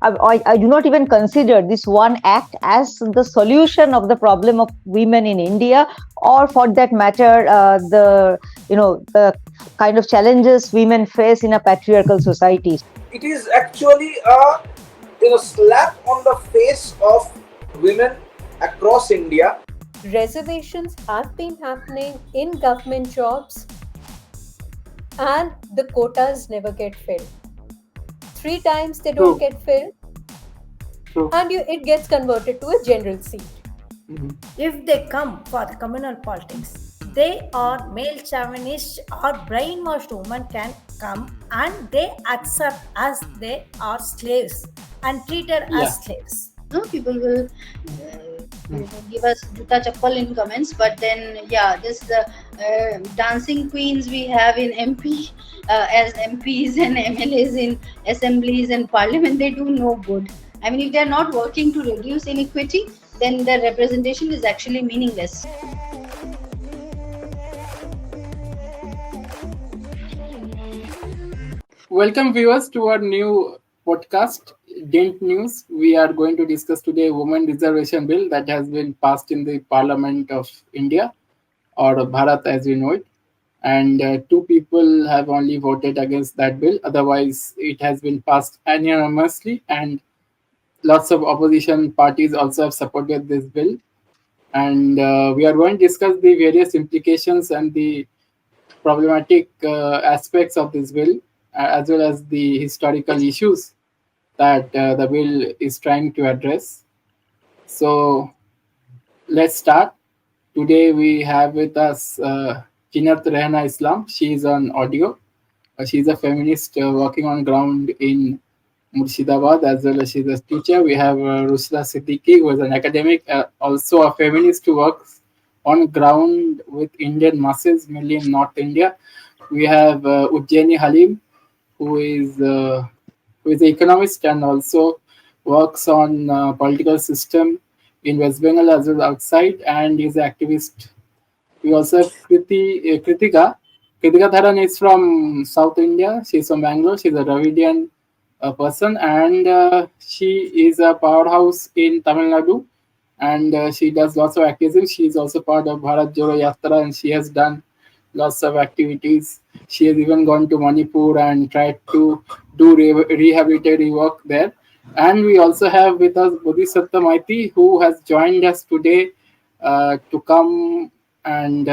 I do not even consider this one act as the solution of the problem of women in India, or for that matter, the kind of challenges women face in a patriarchal society. It is actually a slap on the face of women across India. Reservations have been happening in government jobs and the quotas never get filled. 3 times they don't get filled, and it gets converted to a general seat. If they come for the communal politics, they are male chauvinist or brainwashed women can come and they accept as they are slaves and treated as slaves. No, people will give us juta chappal in comments, but then this the dancing queens we have in MP as MPs and MLAs in assemblies and parliament, they do no good. I mean, if they are not working to reduce inequity, then the representation is actually meaningless. Welcome viewers to our new podcast, Dent News. We are going to discuss today Women Reservation Bill that has been passed in the Parliament of India, or Bharat as we know it. And two people have only voted against that bill. Otherwise, it has been passed unanimously, and lots of opposition parties also have supported this bill. And we are going to discuss the various implications and the problematic aspects of this bill, as well as the historical issues that the bill is trying to address. So let's start. Today we have with us Jinat Rehna Islam. She is on audio. She is a feminist working on ground in Murshidabad, as well as she is a teacher. We have Rushda Siddiqui, who is an academic, also a feminist who works on ground with Indian masses, mainly in North India. We have Ujjaini Halim, who is an economist and also works on political system in West Bengal as well as outside, and is an activist. We also have Kritika. Kritika Dharan is from South India. She's from Bangalore. She's a Dravidian person, and she is a powerhouse in Tamil Nadu, and she does lots of activism. She is also part of Bharat Jodo Yatra, and she has done lots of activities. She has even gone to Manipur and tried to do rehabilitative work there. And we also have with us Bodhisattva Maiti, who has joined us today to come and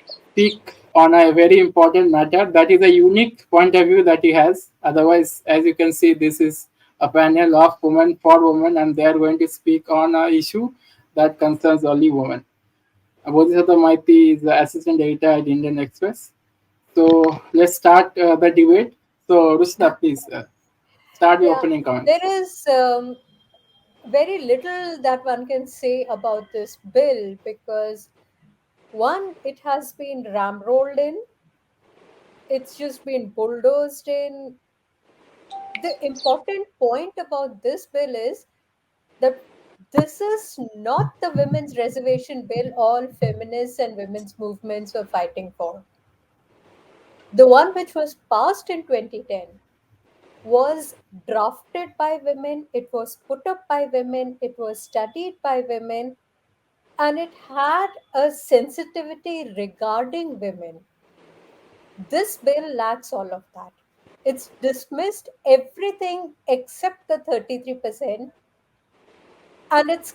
speak on a very important matter. That is a unique point of view that he has. Otherwise, as you can see, this is a panel of women for women, and they are going to speak on an issue that concerns only women. Bodhisattva Maiti is the assistant editor at Indian Express. So let's start the debate. So Rushda, please start your opening comments. There is very little that one can say about this bill because one, it has been ramrolled in. It's just been bulldozed in. The important point about this bill is that this is not the women's reservation bill all feminists and women's movements were fighting for. The one which was passed in 2010 was drafted by women, it was put up by women, it was studied by women, and it had a sensitivity regarding women. This bill lacks all of that. It's dismissed everything except the 33%, and it's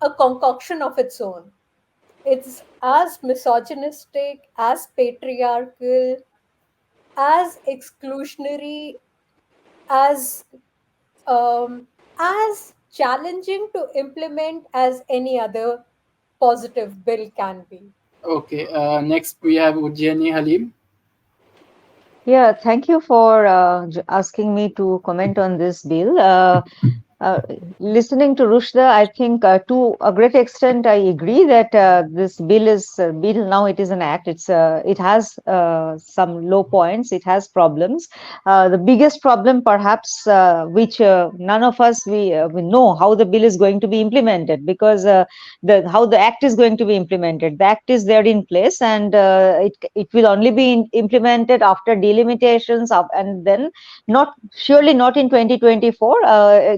a concoction of its own. It's as misogynistic, as patriarchal, as exclusionary, as challenging to implement as any other positive bill can be. Okay, next we have Ujjaini Halim. Yeah, thank you for asking me to comment on this bill. Uh, Listening to Rushda, I think to a great extent I agree that this bill now. It is an act. It has some low points. It has problems. The biggest problem, perhaps, which none of us we know how the bill is going to be implemented, because the how the act is going to be implemented. The act is there in place, and it will only be implemented after delimitations of, and then not surely not in 2024.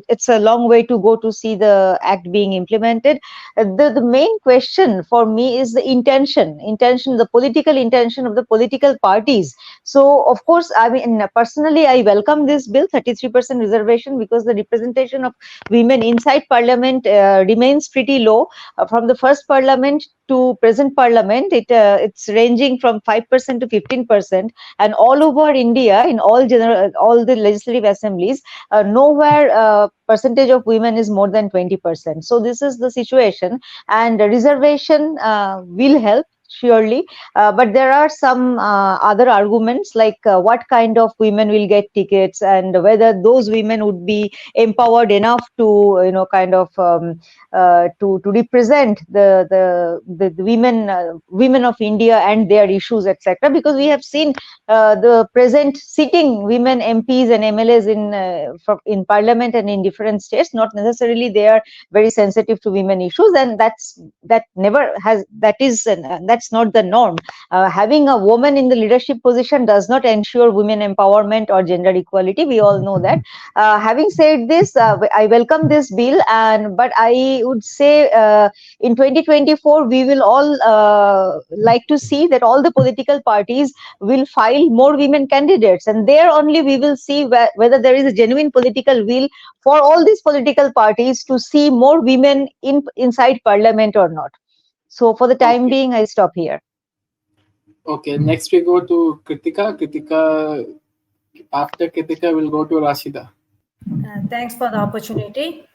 It's a long way to go to see the act being implemented. The main question for me is the intention, the political intention of the political parties. So of course, I mean, personally I welcome this bill, 33% reservation, because the representation of women inside parliament remains pretty low. From the first parliament to present parliament, it's ranging from 5% to 15%, and all over India, in all the legislative assemblies, nowhere percentage of women is more than 20%. So this is the situation, and reservation will help surely, but there are some other arguments, like what kind of women will get tickets, and whether those women would be empowered enough to, kind of to represent the women of India and their issues, etc. Because we have seen the present sitting women MPs and MLAs in parliament and in different states, not necessarily they are very sensitive to women issues, and that's not the norm. Having a woman in the leadership position does not ensure women empowerment or gender equality. We all know that. Having said this, I welcome this bill, but I would say in 2024 we will all like to see that all the political parties will file more women candidates, and there only we will see whether there is a genuine political will for all these political parties to see more women inside parliament or not. So for the time Okay. being, I stop here. Okay, next we go to Kritika. After Kritika, we'll go to Rashida. Thanks for the opportunity.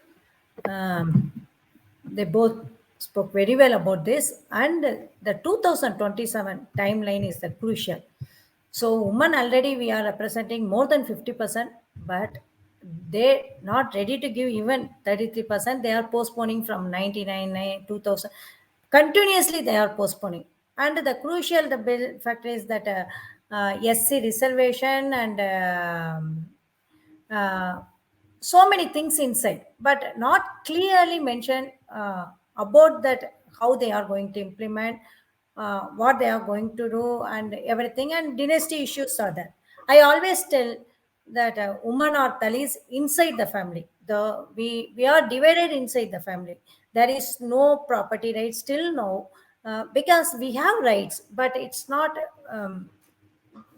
Um, they both spoke very well about this, and the 2027 timeline is the crucial. So, women already we are representing more than 50%, but they not ready to give even 33%. They are postponing from 99, 2000. Continuously, they are postponing. And the crucial the bill factor is that SC reservation and uh, so many things inside, but not clearly mentioned about that how they are going to implement, what they are going to do, and everything. And dynasty issues are there. I always tell that women are talis inside the family. We are divided inside the family. There is no property rights still, no, because we have rights, but it's not.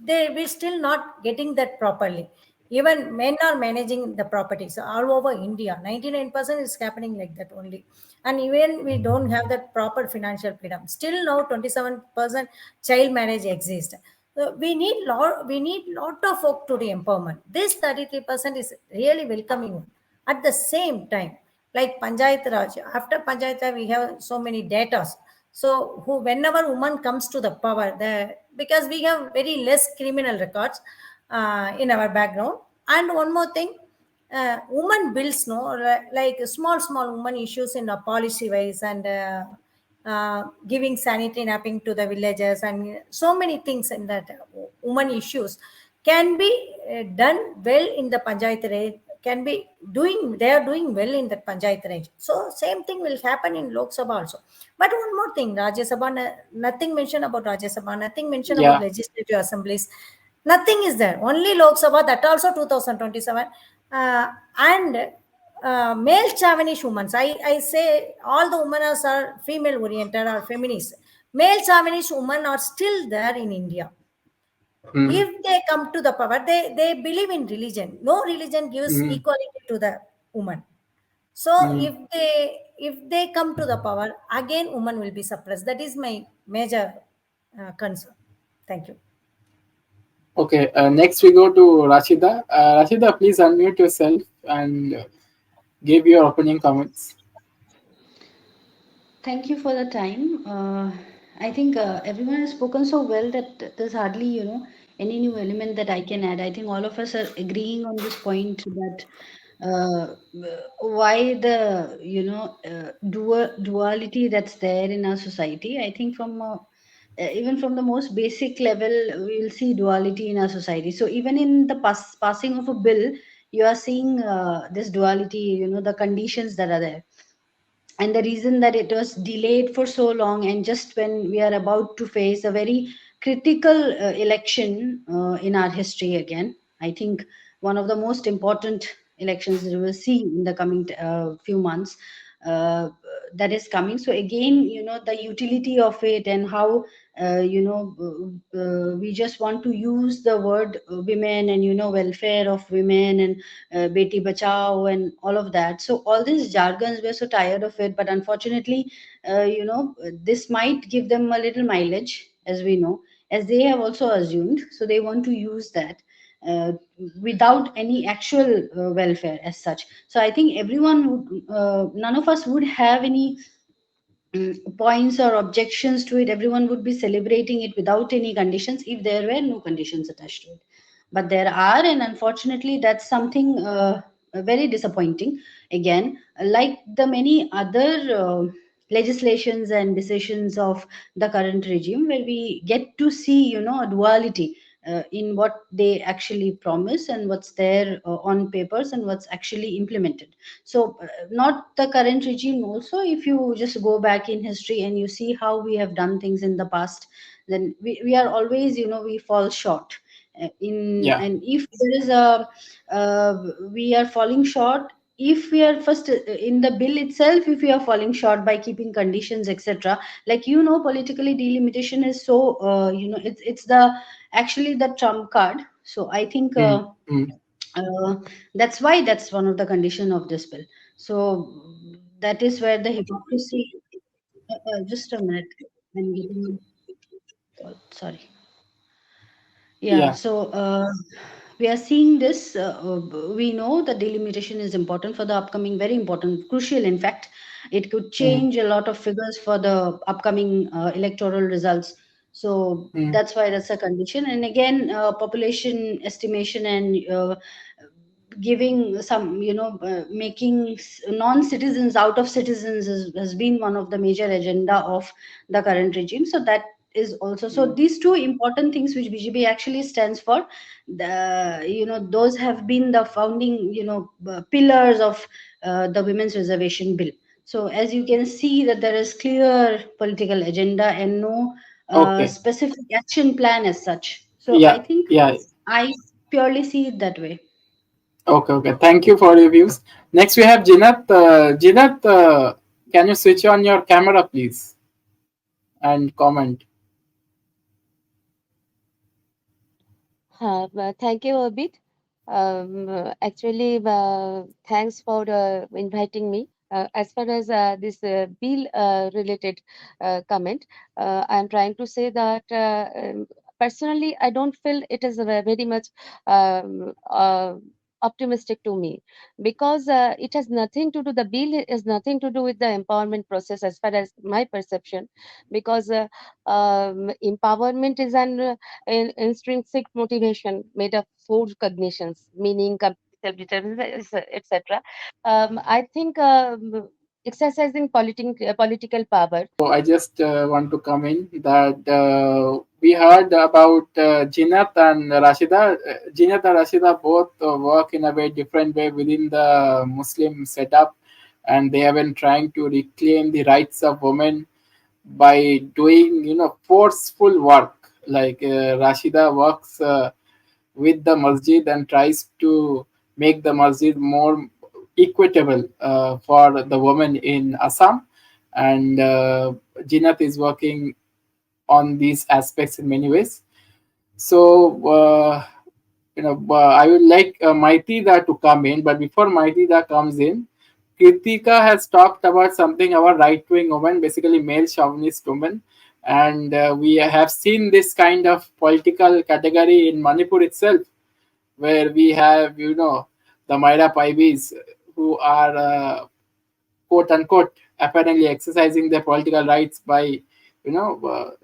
They we still not getting that properly. Even men are managing the properties all over India. 99% is happening like that only. And even we don't have that proper financial freedom. Still now 27% child marriage exists. So we need lot of work to the empowerment. This 33% is really welcoming one. At the same time, like Panchayat Raj, after Panchayat Raj, we have so many data. So whenever woman comes to the power, because we have very less criminal records in our background. And one more thing, woman bills, no, like small woman issues in a policy wise, and giving sanitary napping to the villagers, and so many things in that woman issues can be done well in the panchayat rate, can be doing, they are doing well in that panchayat range. So same thing will happen in Lok Sabha also. But one more thing, Rajya Sabha, nothing mentioned about Rajya Sabha, nothing mentioned about Yeah. legislative assemblies, nothing is there, only Lok Sabha, that also 2027. And male chauvinist women, I say all the women are female oriented or feminist. Male chauvinist women are still there in India. Hmm. If they come to the power, they believe in religion. No religion gives Hmm. equality to the woman. So Hmm. if they come to the power, again woman will be suppressed. That is my major concern. Thank you. Okay, next we go to Rashida. Rashida, please unmute yourself and give your opening comments. Thank you for the time. I think everyone has spoken so well that there's hardly, any new element that I can add. I think all of us are agreeing on this point that uh, why the duality that's there in our society. I think from even from the most basic level, we'll see duality in our society. So even in the passing of a bill, you are seeing this duality. The conditions that are there, and the reason that it was delayed for so long, and just when we are about to face a very critical election in our history again. I think one of the most important elections that we will see in the coming few months, uh, that is coming. So again, the utility of it, and how we just want to use the word women, and welfare of women, and beti bachao and all of that. So all these jargons, we're so tired of it, but unfortunately, this might give them a little mileage, as we know, as they have also assumed. So they want to use that uh, without any actual welfare as such. So I think everyone would, none of us would have any points or objections to it. Everyone would be celebrating it without any conditions if there were no conditions attached to it. But there are, and unfortunately, that's something very disappointing. Again, like the many other legislations and decisions of the current regime, where we get to see, a duality in what they actually promise, and what's there on papers, and what's actually implemented. So not the current regime also, if you just go back in history and you see how we have done things in the past, then we are always, we fall short in. Yeah. And if there is a we are falling short, if we are first in the bill itself, if we are falling short by keeping conditions, etc. Like, politically delimitation is so, it's the actually the trump card. So I think Mm, mm. uh, that's why that's one of the condition of this bill. So that is where the hypocrisy. Just a minute. I'm getting a call. Sorry. Yeah. Yeah. So we are seeing this. We know that delimitation is important for the upcoming, very important, crucial. In fact, it could Mm, change a lot of figures for the upcoming electoral results. So mm. that's why that's a condition. And again, population estimation, and giving some, making non-citizens out of citizens has been one of the major agenda of the current regime. So that is also, so Mm. these two important things which BJP actually stands for, those have been the founding, pillars of the women's reservation bill. So as you can see that there is clear political agenda and no Okay. specific action plan as such. So I Yeah. think Yeah. I purely see it that way. Okay. Okay. Thank you for your views. Next, we have Jinat. Jinat, can you switch on your camera, please, and comment? Thank you, Abid. Actually, thanks for inviting me. As far as this bill related comment, I'm trying to say that personally, I don't feel it is very much um, uh, optimistic to me, because it has nothing to do, the bill has nothing to do with the empowerment process as far as my perception, because empowerment is an intrinsic motivation made of four cognitions, meaning, self-determination, etc. I think exercising political power. So I just want to come in that we heard about Jinat and Rashida. Jinat and Rashida both work in a very different way within the Muslim setup, and they have been trying to reclaim the rights of women by doing, forceful work. Like Rashida works with the masjid and tries to make the masjid more equitable for the women in Assam, and Jinat is working on these aspects in many ways. So I would like Maitida to come in, but before Maitida comes in, Kritika has talked about something about right-wing women, basically male chauvinist women, and we have seen this kind of political category in Manipur itself, where we have, the Myra Paibis, who are quote unquote apparently exercising their political rights by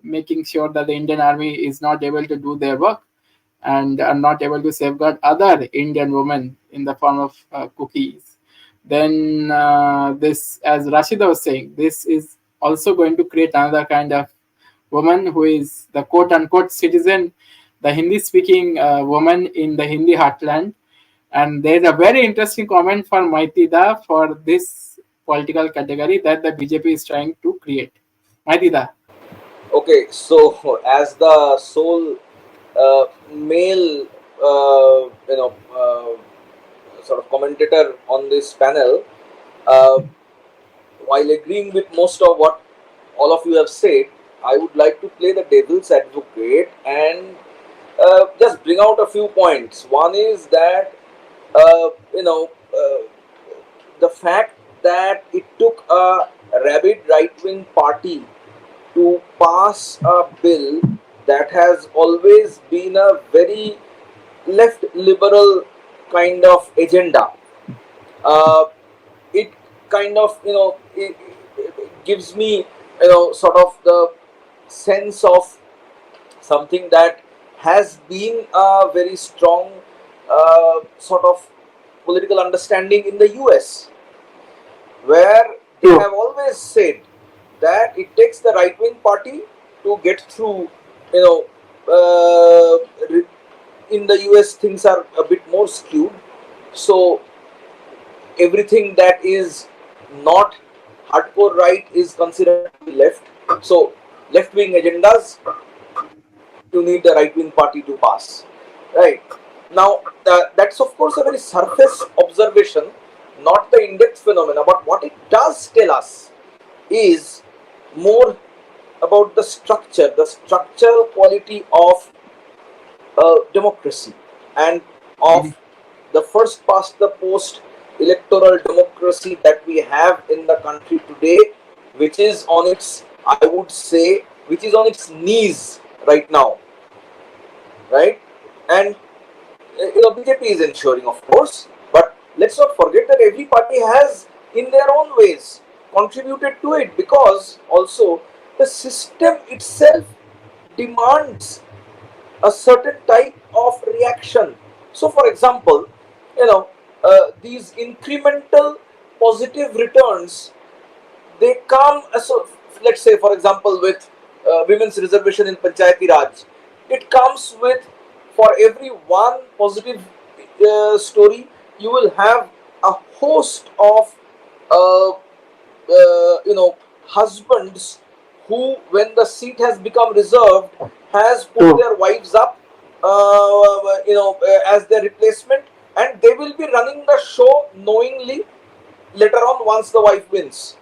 making sure that the Indian army is not able to do their work. and are not able to safeguard other Indian women in the form of cookies, then this, as Rashida was saying, this is also going to create another kind of woman who is the quote unquote citizen, the Hindi speaking woman in the Hindi heartland. And there is a very interesting comment for Maitida for this political category that the BJP is trying to create. Maitida. Okay, so as the sole male, sort of commentator on this panel, uh, while agreeing with most of what all of you have said, I would like to play the devil's advocate and just bring out a few points. One is that uh, you know uh, the fact that it took a rabid right-wing party to pass a bill that has always been a very left liberal kind of agenda. Uh, it kind of it gives me sort of the sense of something that has been a very strong sort of political understanding in the US, where they True. have always said that it takes the right wing party to get through. You know, in the US, things are a bit more skewed. So everything that is not hardcore right is considered to be left. So left wing agendas, you need the right wing party to pass. Right. Now, that's of course a very surface observation, not the in depth phenomena. But what it does tell us is more about the structural quality of democracy and of the first past the post electoral democracy that we have in the country today, which is on its, I would say, which is on its knees right now, right? And BJP is ensuring, of course, but let's not forget that every party has, in their own ways, contributed to it, because also the system itself demands a certain type of reaction. So, for example, these incremental positive returns, they come as a, let's say, for example, with women's reservation in Panchayati Raj, it comes with, for every one positive story, you will have a host of uh, husbands who, when the seat has become reserved, has put True. their wives up as their replacement, and they will be running the show knowingly later on once the wife wins.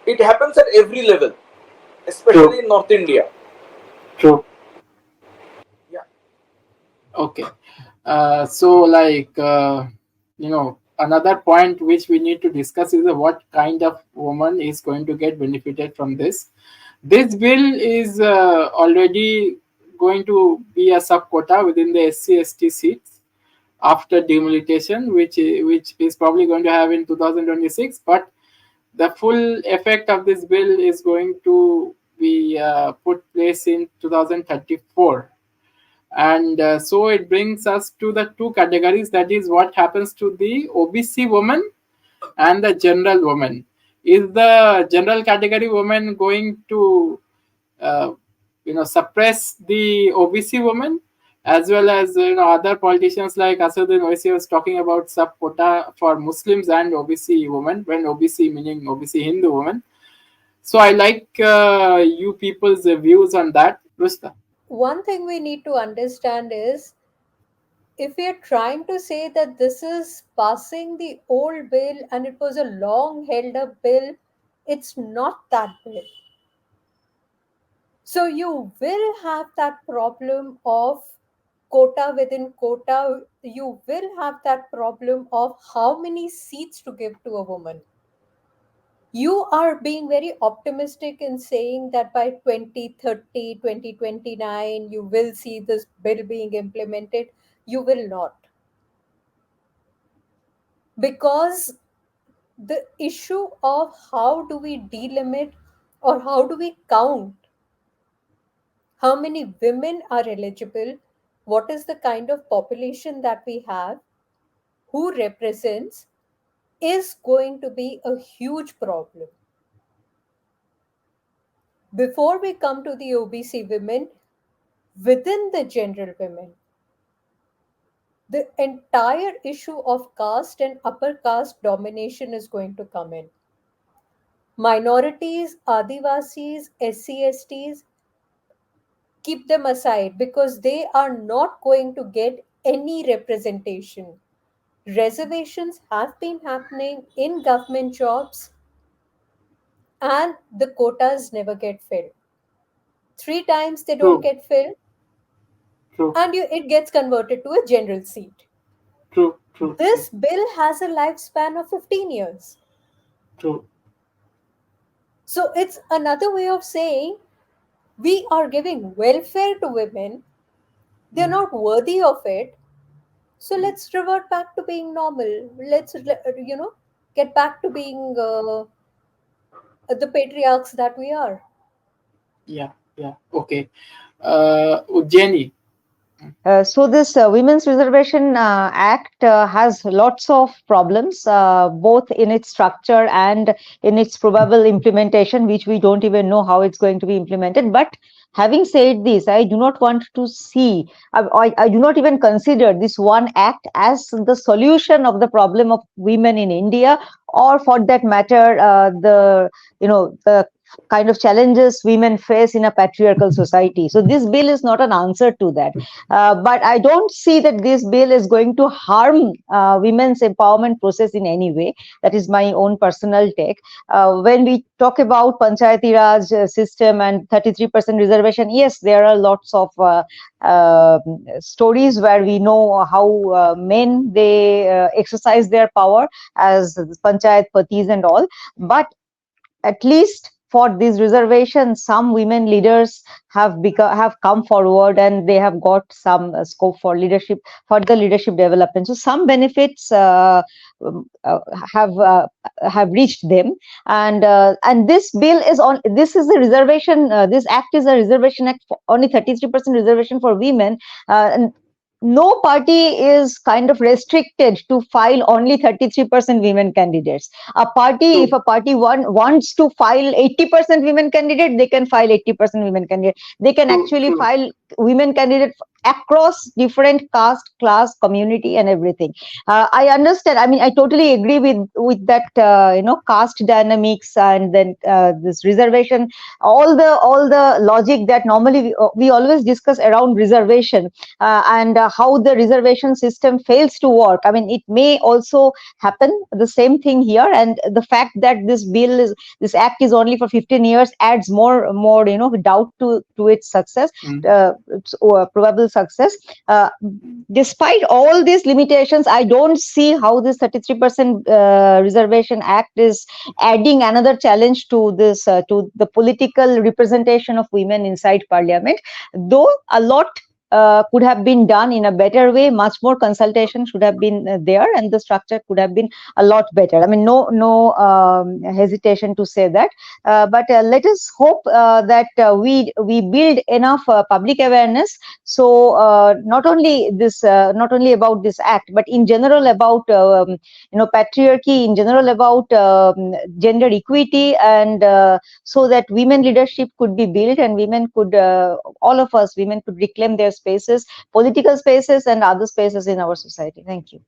It happens at every level, True. especially in North India. True. Yeah. Okay. So, like, another point which we need to discuss is what kind of woman is going to get benefited from this. This bill is already going to be a sub quota within the SC/ST seats after demilitation, which is probably going to have in 2026. But the full effect of this bill is going to be put place in 2034. And so it brings us to the two categories, that is what happens to the OBC woman and the general woman. Is the general category woman going to uh, suppress the OBC woman, as well as other politicians like Asaduddin Owaisi was talking about sub quota for Muslims and OBC women, when OBC meaning OBC Hindu women. So I like you people's views on that, Rusta. One thing we need to understand is, if we are trying to say that this is passing the old bill and it was a long held up bill, it's not that bill. So you will have that problem of quota within quota. You will have that problem of how many seats to give to a woman. You are being very optimistic in saying that by 2030, 2029, you will see this bill being implemented. You will not. Because the issue of how do we delimit or how do we count how many women are eligible what is the kind of population that we have, who represents, is going to be a huge problem. Before we come to the OBC women, within the general women, the entire issue of caste and upper caste domination is going to come in. Minorities, Adivasis, SC/STs, keep them aside because they are not going to get any representation. Reservations have been happening in government jobs and the quotas never get filled. Three times they don't True, get filled, true, and it gets converted to a general seat. true, true, true, This bill has a lifespan of 15 years. true. So it's another way of saying we are giving welfare to women. They're Mm, not worthy of it. So mm. let's revert back to being normal. Let's get back to being the patriarchs that we are. Yeah, yeah. Okay. Ujjaini. So this Women's Reservation Act has lots of problems, both in its structure and in its probable implementation, which we don't even know how it's going to be implemented. But having said this, I do not want to see, I do not even consider this one act as the solution of the problem of women in India, or for that matter, the kind of challenges women face in a patriarchal society. So this bill is not an answer to that. But I don't see that this bill is going to harm women's empowerment process in any way. That is my own personal take. When we talk about Panchayati Raj system and 33% reservation, yes, there are lots of uh, stories where we know how men they exercise their power as panchayat patis and all. But at least for these reservations, some women leaders have come forward, and they have got some scope for leadership, for the leadership development. So some benefits um, uh, have uh, have reached them. And this bill is on, this is a reservation, this act is a reservation act for only 33% reservation for women. And no party is kind of restricted to file only 33% women candidates. A party, if True, a party wants to file 80% women candidate, they can file 80% women candidate. They can true, actually true. file women candidate across different caste, class, community, and everything. I understand. I mean, I totally agree with that. Caste dynamics, and then this reservation, all the logic that normally we always discuss around reservation, and how the reservation system fails to work. I mean, it may also happen the same thing here, and the fact that this act is only for 15 years adds more doubt to its success, Mm, its probable success. Despite all these limitations, I don't see how this 33% reservation act is adding another challenge to this to the political representation of women inside parliament, though a lot could have been done in a better way. Much more consultation should have been there, and the structure could have been a lot better. I mean, no hesitation to say that. But let us hope that we build enough public awareness. So not only about this act, but in general about patriarchy, in general about gender equity, and so that women leadership could be built, and women could all of us women could reclaim their spaces, political spaces, and other spaces in our society. Thank you.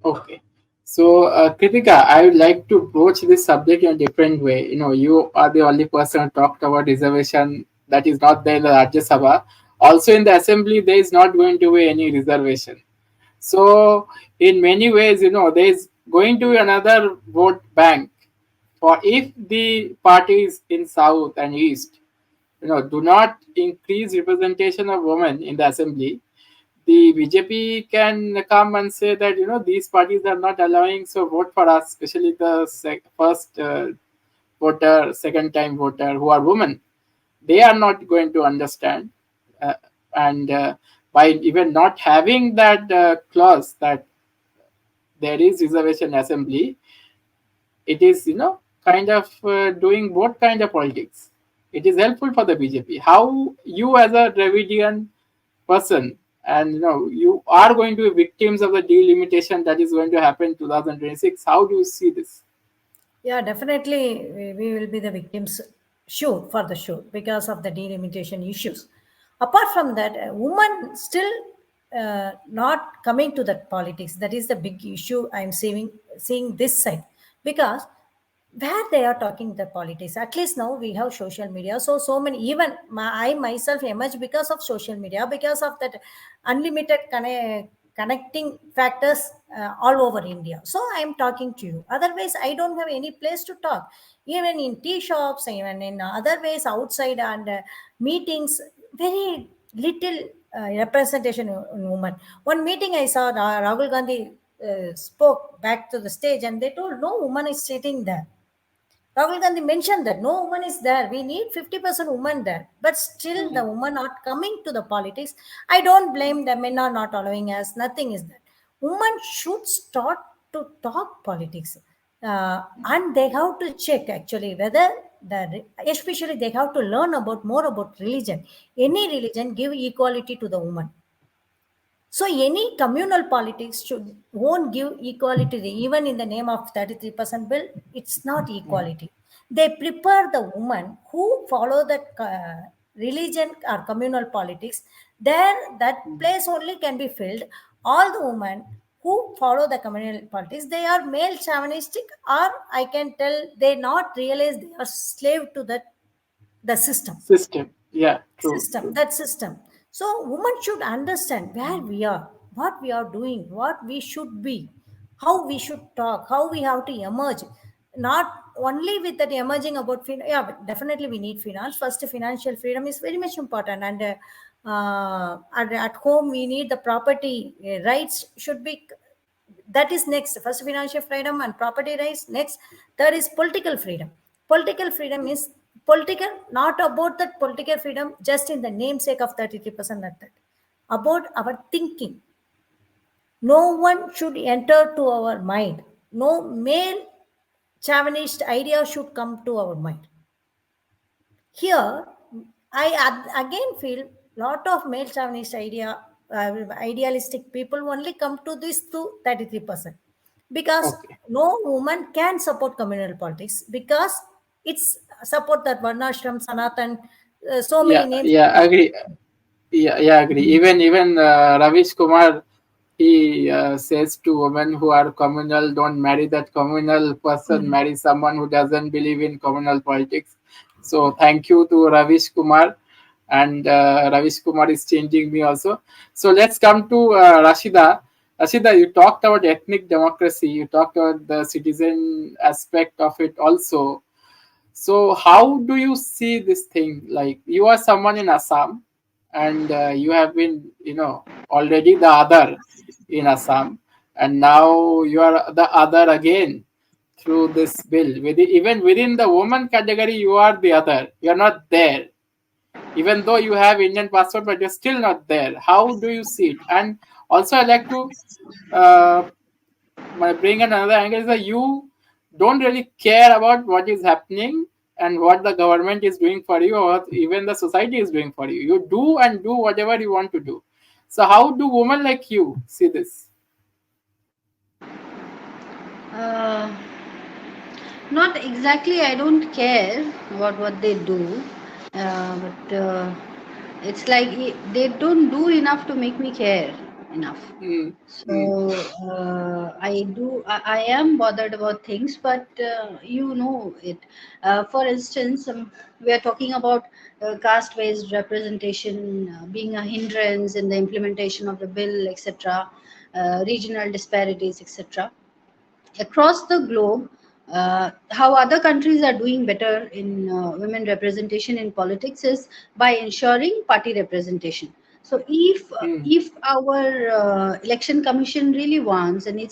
okay. So, Kritika, I would like to approach this subject in a different way. You are the only person who talked about reservation that is not there in the Rajya Sabha. Also, in the assembly, there is not going to be any reservation. So, in many ways, there is going to be another vote bank for if the parties in South and East, do not increase representation of women in the assembly. The BJP can come and say that these parties are not allowing, so vote for us, especially the first voter, second time voter who are women. They are not going to understand, uh, and by even not having that clause that there is reservation assembly, it is kind of doing both kind of politics. It is helpful for the BJP. How you as a Dravidian person and you are going to be victims of the delimitation that is going to happen in 2026. How do you see this? Yeah, definitely we will be the victims, sure, for the sure, because of the delimitation issues. Apart from that, women still not coming to that politics. That is the big issue I'm seeing this side, because where they are talking the politics. At least now we have social media, so many, even I myself emerged because of social media, because of that unlimited connecting factors all over India. So I'm talking to you. Otherwise, I don't have any place to talk. Even in tea shops, even in other ways outside, and meetings, very little representation in women. One meeting I saw, Rahul Gandhi spoke back to the stage, and they told no woman is sitting there. Rahul Gandhi mentioned that no woman is there. We need 50% women there. But still, the women are coming to the politics. I don't blame the men are not allowing us. Nothing is that. Women should start to talk politics. And they have to check actually whether especially they have to learn about more about religion. Any religion give equality to the woman. So any communal politics should won't give equality. Even in the name of 33% bill, it's not equality. They prepare the woman who follow that religion or communal politics. There, that place only can be filled. All the women who follow the communal politics, they are male chauvinistic, or I can tell they not realize they are slave to the system System. Yeah, true, system true. that system. So women should understand where we are, what we are doing, what we should be, how we should talk, how we have to emerge. Not only with that emerging about yeah, but definitely we need finance first. Financial freedom is very much important, and at home we need the property rights should be. That is next. First, financial freedom and property rights. Next, third is political freedom. Political freedom is political, not about that political freedom just in the namesake of 33%. That about our thinking. No one should enter to our mind. No male chauvinist idea should come to our mind. Here, again feel lot of male chauvinist idealistic people only come to this to 33%, because Okay. no woman can support communal politics, because it's support that Varnashram, Sanatan, so Yeah, many names. yeah, agree. Yeah, agree. Even Ravish Kumar, he says to women who are communal, don't marry that communal person, marry someone who doesn't believe in communal politics. So thank you to Ravish Kumar, and Ravish Kumar is changing me also. So let's come to Rashida. Rashida, you talked about ethnic democracy, you talked about the citizen aspect of it also. So how do you see this thing? Like, you are someone in Assam, and you have been, already the other in Assam, and now you are the other again through this bill. Even within the woman category, you are the other. You are not there, even though you have Indian passport, but you're still not there. How do you see it? And also, I like to uh, bring another angle is that you don't really care about what is happening and what the government is doing for you, or what even the society is doing for you. You do and do whatever you want to do. So how do women like you see this? Uh, Not exactly. I don't care about what they do, but it's like they don't do enough to make me care enough. Mm, So mm, I do. I am bothered about things, but you know it. For instance, we are talking about caste-based representation being a hindrance in the implementation of the bill, etc. Regional disparities, etc. Across the globe, how other countries are doing better in women representation in politics is by ensuring party representation. So mm, if our election commission really wants, and it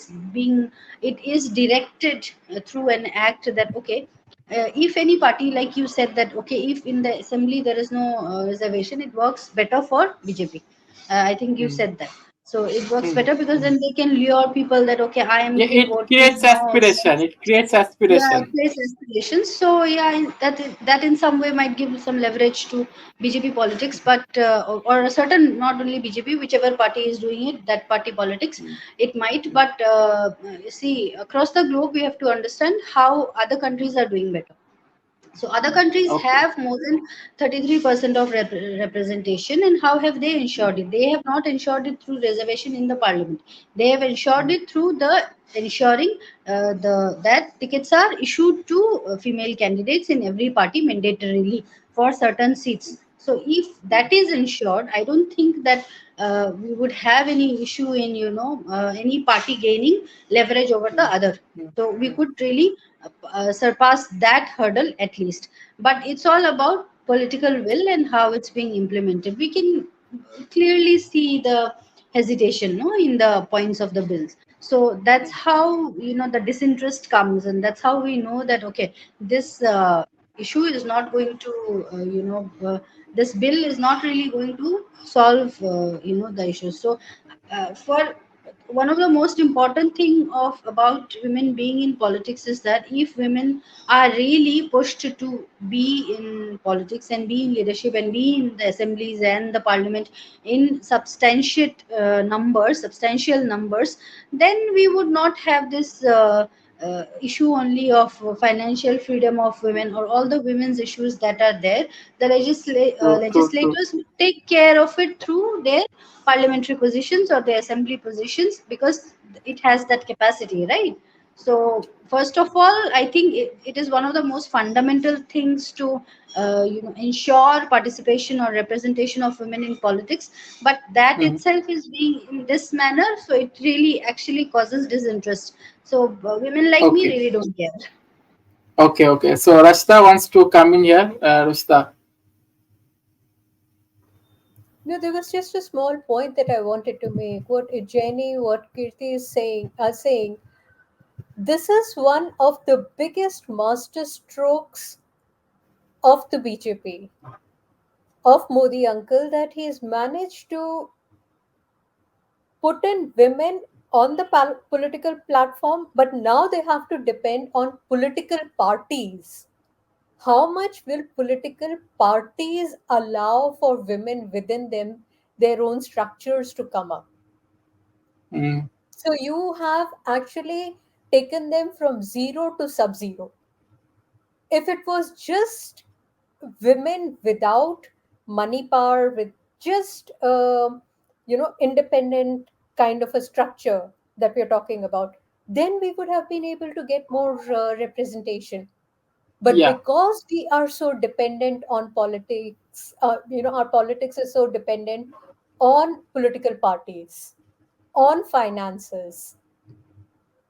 is directed through an act that okay, if any party, like you said, that okay, if in the assembly there is no reservation, it works better for BJP. I think you mm, said that. So it works better because then they can lure people that okay, I am Yeah, giving it vote to creates aspiration. It creates yeah, aspiration. place aspirations. So yeah, that in some way might give some leverage to BJP politics, but or a certain, not only BJP, whichever party is doing it, that party politics, it might. But you see, across the globe, we have to understand how other countries are doing better. So other countries Okay. have more than 33% of representation, and how have they ensured it? They have not ensured it through reservation in the parliament. They have ensured it through the ensuring the that tickets are issued to female candidates in every party mandatorily for certain seats. So if that is ensured, I don't think that we would have any issue in any party gaining leverage over the other. So we could really surpass that hurdle at least. But it's all about political will and how it's being implemented. We can clearly see the hesitation, no, in the points of the bills. So that's how the disinterest comes, and that's how we know that okay, this issue is not going to this bill is not really going to solve the issues. So for one of the most important thing of about women being in politics is that if women are really pushed to be in politics and be in leadership and be in the assemblies and the parliament in substantial numbers, then we would not have this issue only of financial freedom of women or all the women's issues that are there. The True, true, true. legislators will take care of it through their parliamentary positions or the assembly positions because it has that capacity, right? So first of all, I think it is one of the most fundamental things to ensure participation or representation of women in politics. But that Mhm. itself is being in this manner, so it really actually causes disinterest. So women like me Okay. really don't care. Okay, okay. So Rashta wants to come in here. Rashta. No, there was just a small point that I wanted to make. What Jenny, what Kirti is saying, are saying, this is one of the biggest master strokes of the BJP, of Modi uncle, that he's managed to put in women on the political platform, but now they have to depend on political parties. How much will political parties allow for women within them, their own structures to come up? Mm, So you have actually taken them from zero to sub zero. If it was just women without money power, with just independent kind of a structure that we're talking about, then we would have been able to get more representation. But yeah. because we are so dependent on politics, our politics is so dependent on political parties, on finances,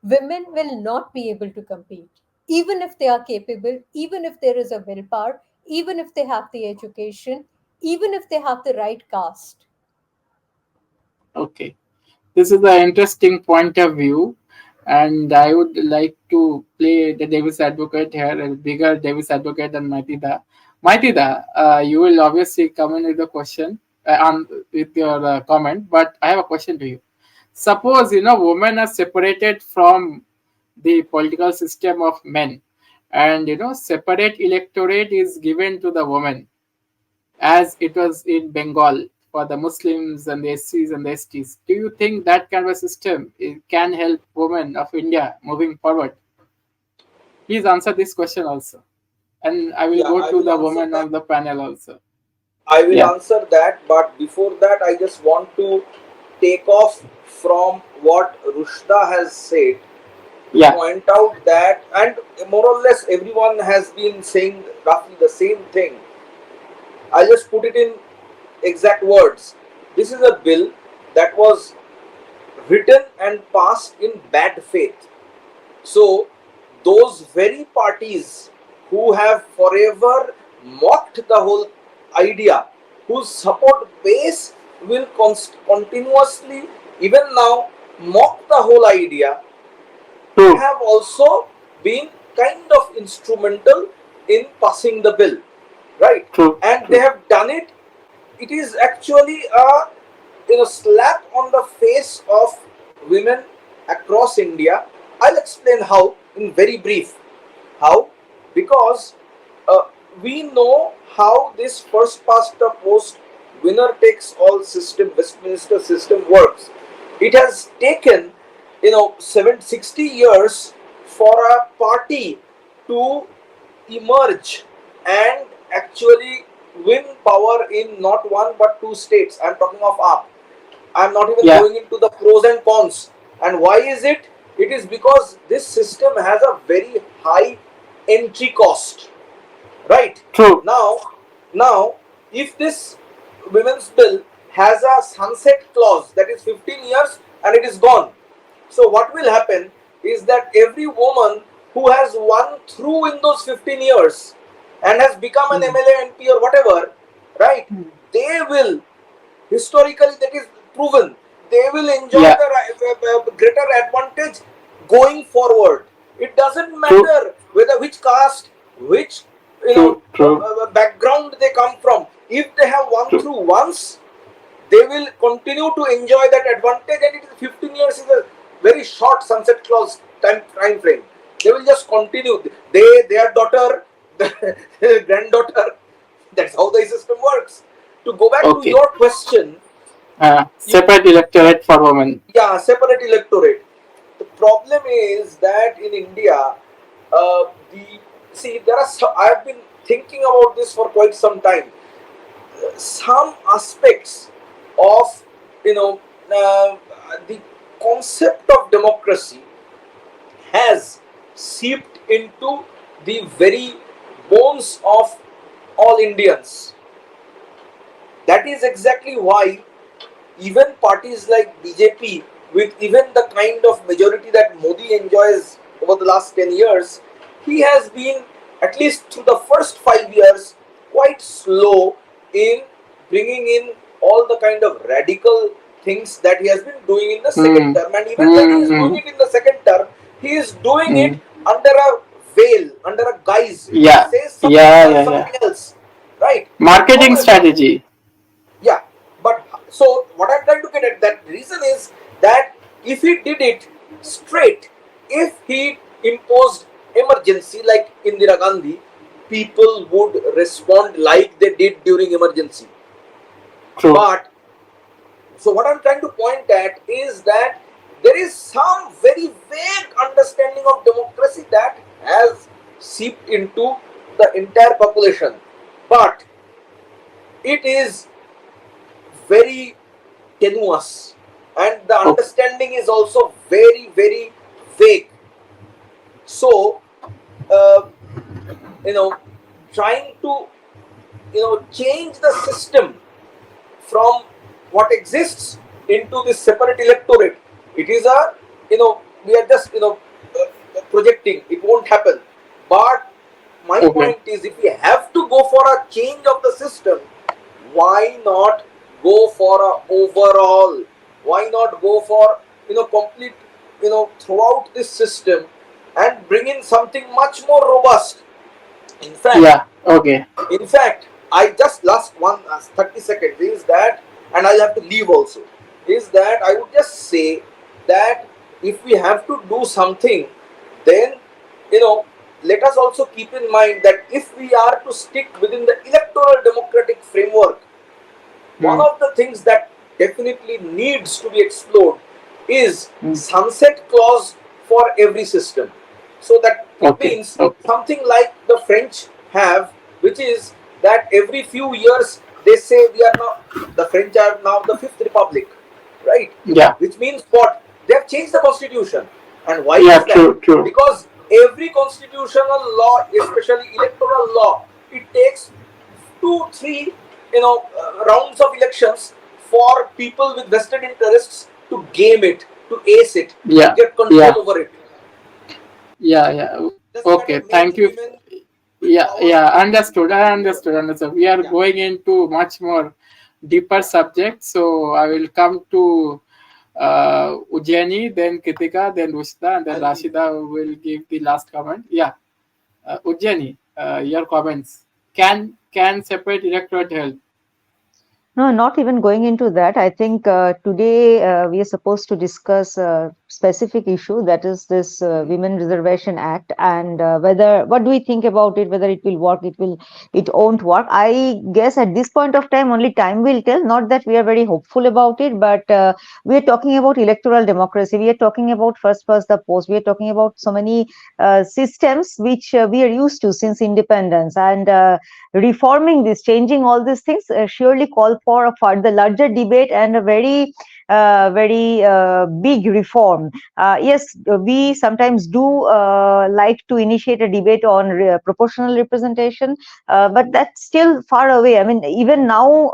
women will not be able to compete, even if they are capable, even if there is a willpower, even if they have the education, even if they have the right caste. Okay. This is an interesting point of view, and I would like to play the Davis advocate here, a bigger Davis advocate than Maitida. Maitida, you will obviously come in with a question with your comment, but I have a question to you. Suppose women are separated from the political system of men, and separate electorate is given to the women as it was in Bengal for the Muslims and the SCs and the STs. Do you think that kind of a system can help women of India moving forward? Please answer this question also. And I will Yeah, go I to will the answer woman that. on the panel also. I will Yeah, answer that, but before that, I just want to take off from what Rushda has said to yeah, point out that, and more or less everyone has been saying roughly the same thing. I'll just put it in exact words. This is a bill that was written and passed in bad faith. So, those very parties who have forever mocked the whole idea, whose support base will continuously, even now, mock the whole idea, true, have also been kind of instrumental in passing the bill, right? true, And they true. have done it. It is actually a slap on the face of women across India. I'll explain how in very brief. How? Because uh, we know how this first past the post, winner takes all system, Westminster system works. It has taken 60 years for a party to emerge and actually win power in not one but two states. I'm talking of AAP. I'm not even Yeah. going into the pros and cons. And why is it? It is because this system has a very high entry cost. Right? True. Now, if this women's bill has a sunset clause, that is 15 years and it is gone. So what will happen is that every woman who has won through in those 15 years and has become an MLA, MP or whatever, right? They will, historically that is proven, they will enjoy Yeah. the greater advantage going forward. It doesn't True. matter whether which caste, which True. background they come from. If they have won True. through once, they will continue to enjoy that advantage, and it is 15 years is a very short sunset clause time frame. They will just continue. Their daughter, their granddaughter. That's how the system works. To go back to Okay. your question, Separate electorate for women. yeah, separate electorate. The problem is that in India, the see there are. I've been thinking about this for quite some time. Some aspects of the concept of democracy has seeped into the very bones of all Indians. That is exactly why even parties like BJP, with even the kind of majority that Modi enjoys over the last 10 years, he has been, at least through the first 5 years, quite slow in bringing in all the kind of radical things that he has been doing in the second term. And even when he is doing it in the second term, he is doing it under a veil, under a guise. He Yeah. says something, Yeah. does Yeah. something Yeah. else, right? Marketing However, strategy. yeah, but so what I'm trying to get at, that reason is that if he did it straight, if he imposed emergency like Indira Gandhi, people would respond like they did during emergency. True. But so what I'm trying to point at is that there is some very vague understanding of democracy that has seeped into the entire population, but it is very tenuous, and the Okay. understanding is also very very vague. So uh, you know trying to change the system from what exists into this separate electorate, it is a we are just projecting, it won't happen. But my Okay. point is, if we have to go for a change of the system, why not go for a overall, why not go for complete throughout this system and bring in something much more robust. in fact Yeah. Okay. in fact, I just last one 30 seconds is that, and I'll have to leave also, is that I would just say that if we have to do something, then you know let us also keep in mind that if we are to stick within the electoral democratic framework, one of the things that definitely needs to be explored is sunset clause for every system. So that it Okay. means something like the French have, which is that every few years they say we are now, the French are now the fifth republic, right? Yeah. Which means what? They have changed the constitution. And why Yeah. is that? True. Because every constitutional law, especially electoral law, it takes 2 3 rounds of elections for people with vested interests to game it, to ace it, to Yeah. get control over it. Yeah. Doesn't Okay. matter, male, Thank you. women, with Yeah. power. Yeah. Understood. I understood. We are Yeah. going into much more deeper subject. So I will come to Ujjani, then Kritika, then Rushda, and then I'll leave. Rashida will give the last comment. Yeah. Ujjani, your comments. Can separate electorate help? No, not even going into that. I think today we are supposed to discuss a specific issue, that is this Women Reservation Act, and whether what do we think about it, whether it will work, it won't work. I guess at this point of time, only time will tell. Not that we are very hopeful about it, but we are talking about electoral democracy. We are talking about first past the post. We are talking about so many systems which we are used to since independence, and reforming this, changing all these things surely call for a further larger debate and a very big reform. Yes, we sometimes do like to initiate a debate on proportional representation, but that's still far away. I mean, even now,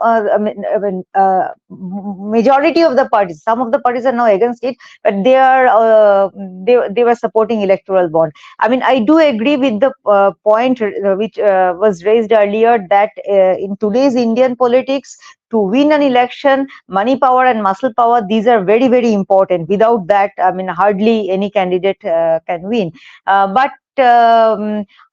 majority of the parties, some of the parties are now against it, but they were supporting electoral bond. I mean, I do agree with the point which was raised earlier, that in today's Indian politics, to win an election, money power and muscle power, these are very, very important. Without that, I mean, hardly any candidate can win. But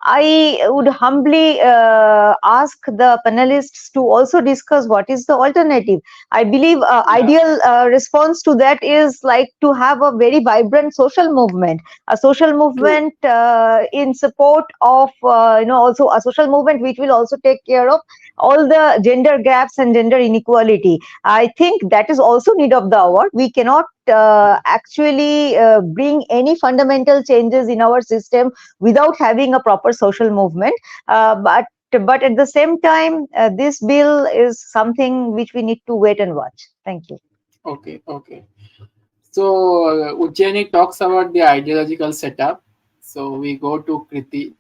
I would humbly ask the panelists to also discuss what is the alternative. I believe ideal response to that is like to have a very vibrant social movement, a social movement in support of also a social movement which will also take care of all the gender gaps and gender inequality. I think that is also need of the hour. We cannot actually bring any fundamental changes in our system without having a proper social movement. But at the same time, this bill is something which we need to wait and watch. Thank you. Okay. So Ujjaini talks about the ideological setup. So we go to Kriti.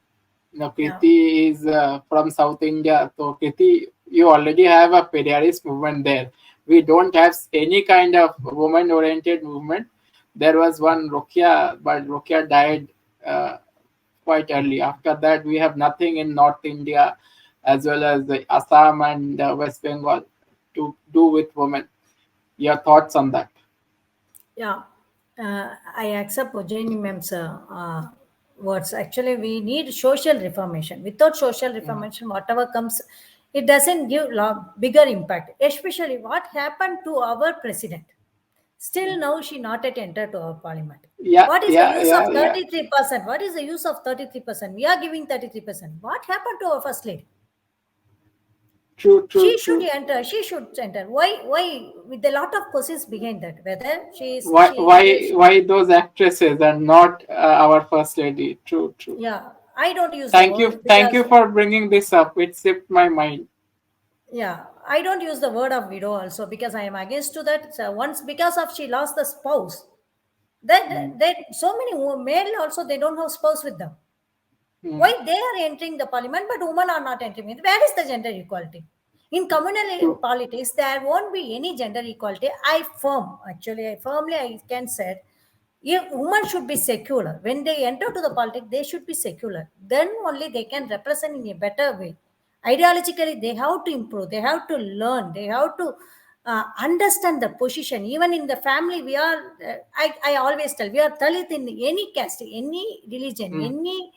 Now Yeah. Kriti is from South India. So Kriti, you already have a Periyarist movement there. We don't have any kind of woman-oriented movement. There was one Rokia, but Rokia died quite early. After that, we have nothing in North India as well as the Assam and West Bengal to do with women. Your thoughts on that? Yeah, I accept Ujjaini ma'am's words. Actually, we need social reformation. Without social reformation, whatever comes, it doesn't give bigger impact. Especially what happened to our president. Still now she not yet entered to our parliament. Yeah, What is the yeah, use of yeah, yeah. 33%? What is the use of 33%? We are giving 33%. What happened to our first lady? True, true, She should true. enter. She should enter. Why? With a lot of questions behind that. Whether Why, she why, why those actresses are not our first lady? True, true. yeah, I don't use the word Thank because you for bringing this up. It slipped my mind. yeah, I don't use the word of widow also because I am against to that. So once because of she lost the spouse, Mm, then so many male also they don't have spouse with them. mm, Why they are entering the parliament but women are not entering it? Where is the gender equality? In communal true. politics, there won't be any gender equality. I firmly I can say if women should be secular. When they enter to the politics, they should be secular. Then only they can represent in a better way. Ideologically, they have to improve. They have to learn. They have to understand the position. Even in the family, we are. I always tell we are Dalit in any caste, any religion, Mm, any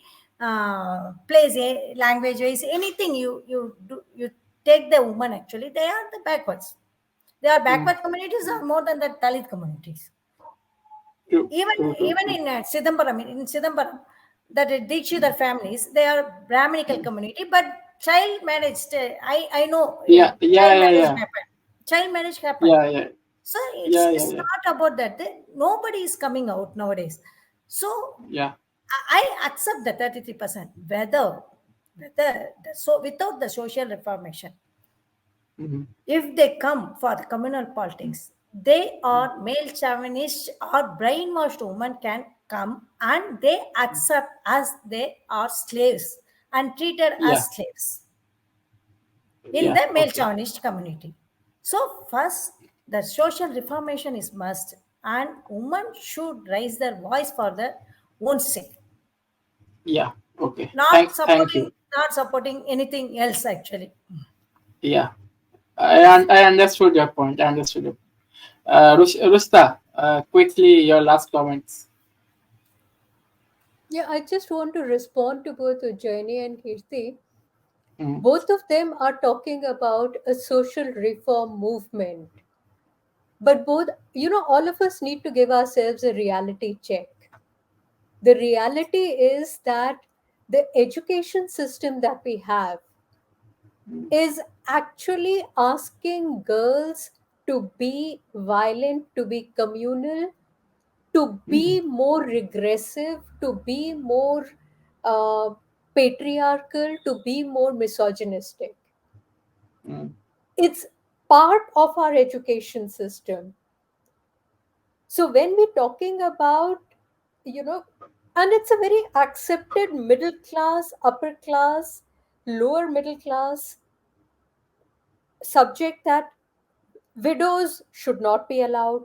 place, language wise, anything you do you take the woman. Actually, they are the backwards. They are mm, backward communities are more than the Dalit communities. true, Even true, true, even true. in Sidambaram, that Dikshidhar families, they are Brahminical Mm. community, but child marriage, I know Yeah, yeah, child yeah, marriage yeah, happened. Child marriage happened. yeah, yeah, So yeah, yeah, it's yeah, not about that. Nobody is coming out nowadays. So yeah. I accept the 33%. So without the social reformation, Mm-hmm. if they come for the communal politics, they are male chauvinist or brainwashed women can come and they accept as they are slaves and treated Yeah, as slaves in yeah. the male Okay. chauvinist community. So first, the social reformation is must, and women should raise their voice for their own sake, Yeah. Okay. not Thank supporting you. not supporting anything else actually. Yeah. I understood your point. I understood it. Rusta, quickly your last comments. Yeah, I just want to respond to both Ujjaini and Kirti. Both of them are talking about a social reform movement. But both, all of us need to give ourselves a reality check. The reality is that the education system that we have is actually asking girls to be violent, to be communal, to be more regressive, to be more uh, patriarchal, to be more misogynistic. It's part of our education system. So when we're talking about, you know, and it's a very accepted middle class, upper class, lower middle class subject that widows should not be allowed.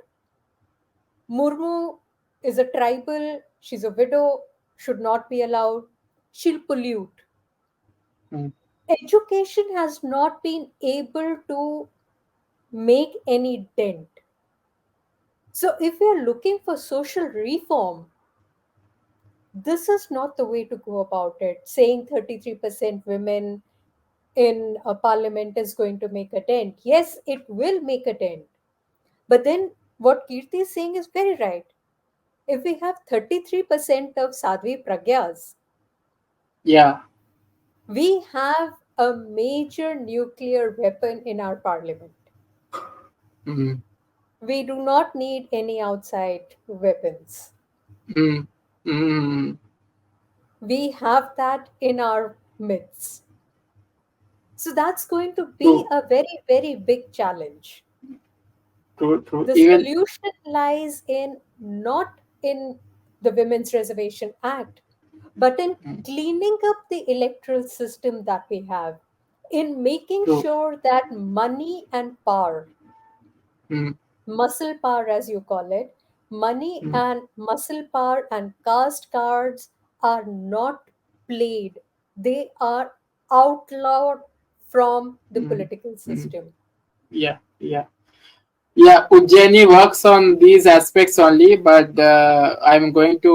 Murmu is a tribal, she's a widow, should not be allowed. She'll pollute. Education has not been able to make any dent. So, if we are looking for social reform, this is not the way to go about it. Saying 33% women in a parliament is going to make a dent. Yes, it will make a dent. But then what Kirti is saying is very right. If we have 33% of Sadhvi Pragyas, Yeah. we have a major nuclear weapon in our parliament. Mm. We do not need any outside weapons. Mm. Mm. We have that in our midst. So that's going to be True. a very, very big challenge. True. True. The Even. solution lies in not in the Women's Reservation Act, but in cleaning up the electoral system that we have, in making True. sure that money and power, Mm. muscle power as you call it, money Mm. and muscle power and caste cards are not played. They are outlawed from the Mm. political Mm. system. Yeah. Yeah. Yeah, Ujjaini works on these aspects only, but I'm going to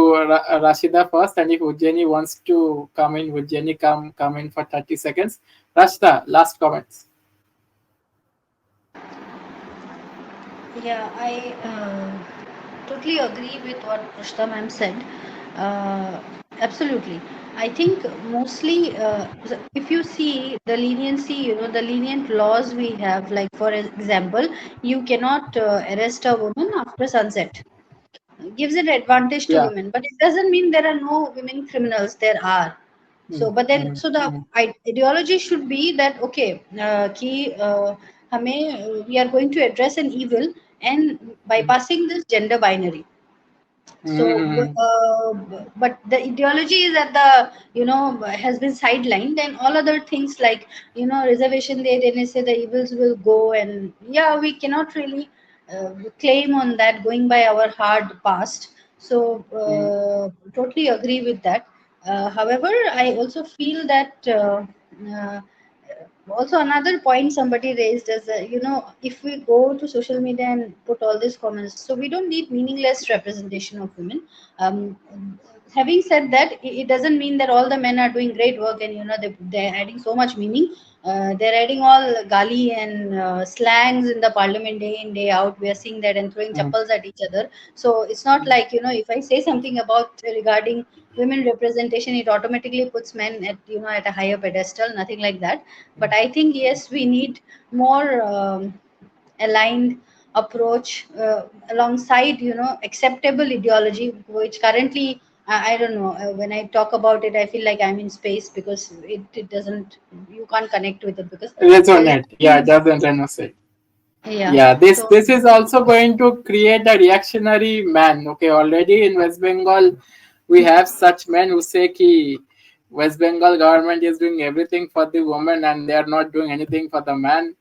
Rashida first, and if Ujjaini wants to come in, Ujjaini come in for 30 seconds. Rashida, last comments. Yeah, I totally agree with what Pushta ma'am said. Absolutely. I think mostly, if you see the leniency, the lenient laws we have, like for example, you cannot arrest a woman after sunset. Gives an advantage to Yeah. women, but it doesn't mean there are no women criminals. There are. So, Mm, but then, mm, so the mm, ideology should be that okay, we are going to address an evil and mm, bypassing this gender binary. So, mm, but the ideology is that has been sidelined, and all other things like reservation day, then they say the evils will go, and yeah, we cannot really claim on that going by our hard past. So, mm, totally agree with that. However, I also feel that. Uh, Also, another point somebody raised is if we go to social media and put all these comments, so we don't need meaningless representation of women. um, Having said that, it doesn't mean that all the men are doing great work, and they're adding so much meaning. They're adding all gali and slangs in the parliament day in day out. We are seeing that, and throwing mm, chappals at each other. So it's not mm, like if I say something about regarding women representation, it automatically puts men at at a higher pedestal. Nothing like that. But I think yes, we need more aligned approach alongside acceptable ideology, which currently I don't know. When I talk about it, I feel like I'm in space because it doesn't. You can't connect with it because there's resonate. Yeah, nothing. doesn't resonate. Yeah. Yeah, this So this is also going to create a reactionary man. Okay, already in West Bengal, we have such men who say ki West Bengal government is doing everything for the woman and they are not doing anything for the man.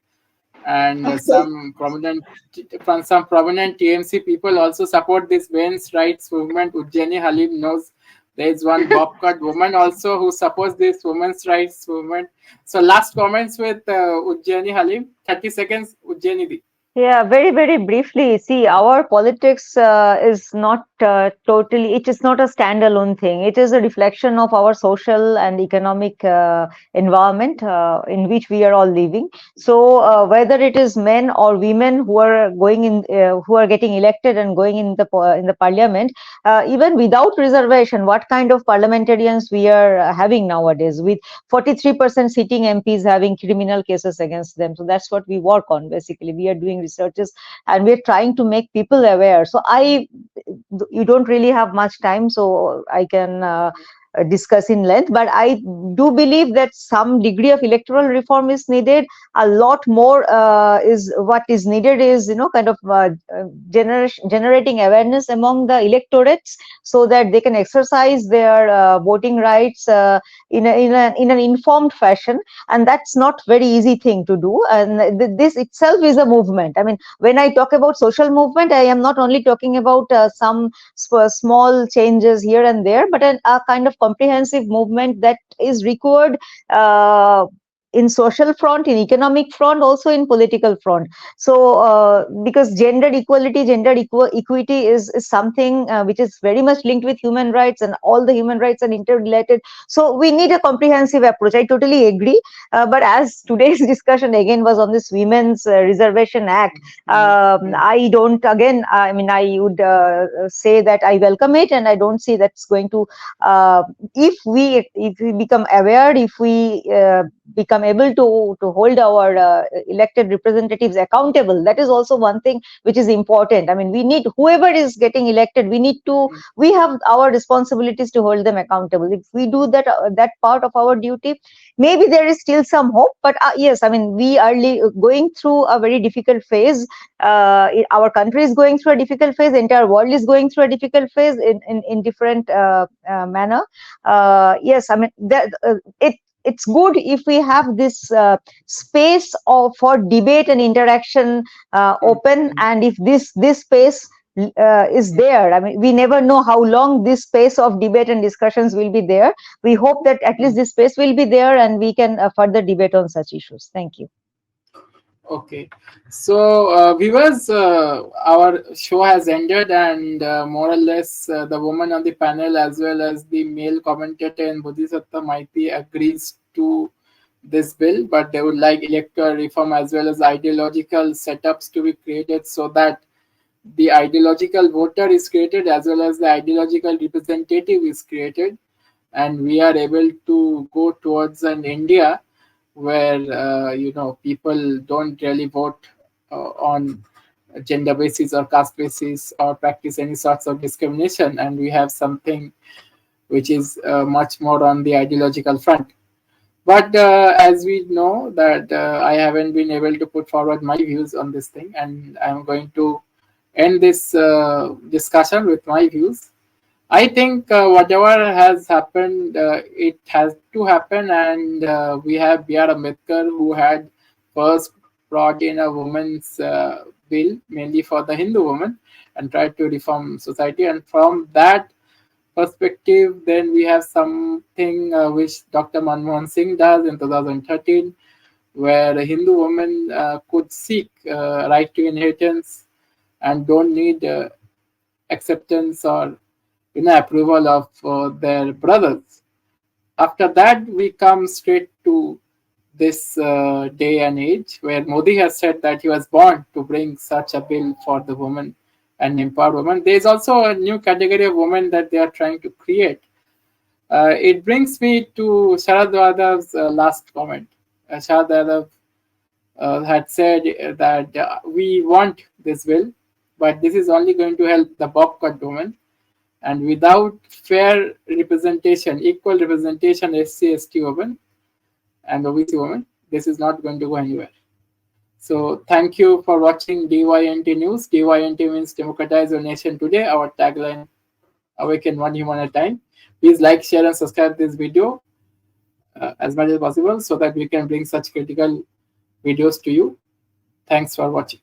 And okay. some prominent TMC people also support this women's rights movement. Ujjaini Halim knows there is one bob cut woman also who supports this women's rights movement. So last comments with Ujjaini Halim. 30 seconds, Ujjaini Di. Yeah, very, very briefly. See, our politics is not totally, it is not a standalone thing. It is a reflection of our social and economic environment in which we are all living. So, whether it is men or women who are going in, who are getting elected and going in the parliament, even without reservation, what kind of parliamentarians we are having nowadays, with 43% sitting MPs having criminal cases against them. So that's what we work on. Basically, we are doing researches and we're trying to make people aware. So you don't really have much time, so I can discuss in length, but I do believe that some degree of electoral reform is needed. A lot more is what is needed is, kind of generating awareness among the electorates, so that they can exercise their voting rights in an informed fashion. And that's not very easy thing to do, and this itself is a movement. I mean, when I talk about social movement, I am not only talking about some small changes here and there, but a kind of comprehensive movement that is required in social front, in economic front, also in political front. So because gender equality, equity is something which is very much linked with human rights, and all the human rights are interrelated. So we need a comprehensive approach. I totally agree. But as today's discussion again was on this Women's Reservation Act, I don't, again, I mean, I would say that I welcome it, and I don't see that's going to, if we become aware, if we become able to hold our elected representatives accountable, that is also one thing which is important. I mean, we need, whoever is getting elected, we have our responsibilities to hold them accountable. If we do that part of our duty, maybe there is still some hope. But yes, I mean, we are going through a very difficult phase. Our country is going through a difficult phase. The entire world is going through a difficult phase in different manner. Yes, I mean, it's good if we have this space for debate and interaction open, and if this space is there. I mean, we never know how long this space of debate and discussions will be there. We hope that at least this space will be there, and we can further debate on such issues. Thank you. Okay, so viewers, our show has ended, and more or less the woman on the panel as well as the male commentator in Bodhisattva Maiti agrees to this bill, but they would like electoral reform as well as ideological setups to be created, so that the ideological voter is created as well as the ideological representative is created, and we are able to go towards an India where people don't really vote on gender basis or caste basis or practice any sorts of discrimination, and we have something which is much more on the ideological front. But as we know that I haven't been able to put forward my views on this thing, and I'm going to end this discussion with my views. I think whatever has happened, it has to happen, and we have B.R. Ambedkar, who had first brought in a women's bill, mainly for the Hindu woman, and tried to reform society. And from that perspective, then we have something which Dr. Manmohan Singh does in 2013, where a Hindu woman could seek right to inheritance and don't need acceptance or approval of their brothers. After that, we come straight to this day and age where Modi has said that he was born to bring such a bill for the woman and empower women. There is also a new category of women that they are trying to create. It brings me to Sharad Yadav's last comment. Sharad Yadav had said that we want this bill, but this is only going to help the bob cut women. And without fair representation, equal representation, SC, ST women and OBC women, this is not going to go anywhere. So thank you for watching DYNT News. DYNT means Democratize Your Nation Today. Our tagline, Awaken One Human at a Time. Please like, share and subscribe this video as much as possible so that we can bring such critical videos to you. Thanks for watching.